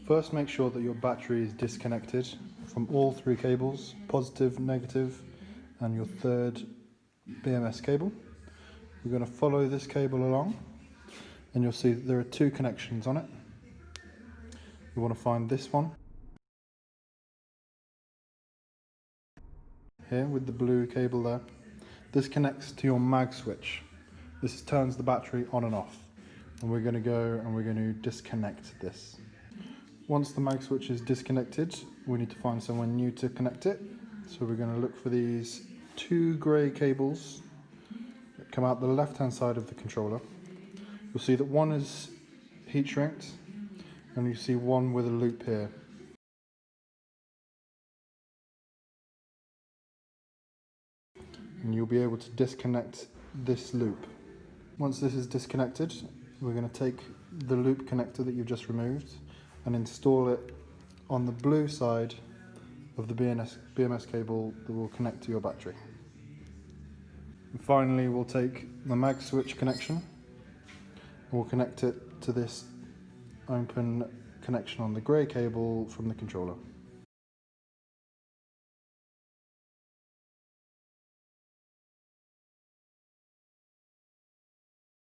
First, make sure that your battery is disconnected from all three cables, positive, negative, and your third BMS cable. We're going to follow this cable along, and you'll see that there are two connections on it. You want to find this one here with the blue cable there. This connects to your mag switch. This turns the battery on and off, and we're going to go and we're going to disconnect this. Once the mag switch is disconnected, we need to find somewhere new to connect it. So we're going to look for these two grey cables that come out the left hand side of the controller. You'll see that one is heat shrinked, and you see one with a loop here. And you'll be able to disconnect this loop. Once this is disconnected, we're going to take the loop connector that you've just removed and install it on the blue side of the BMS cable that will connect to your battery. And finally, we'll take the mag switch connection and we'll connect it to this open connection on the grey cable from the controller.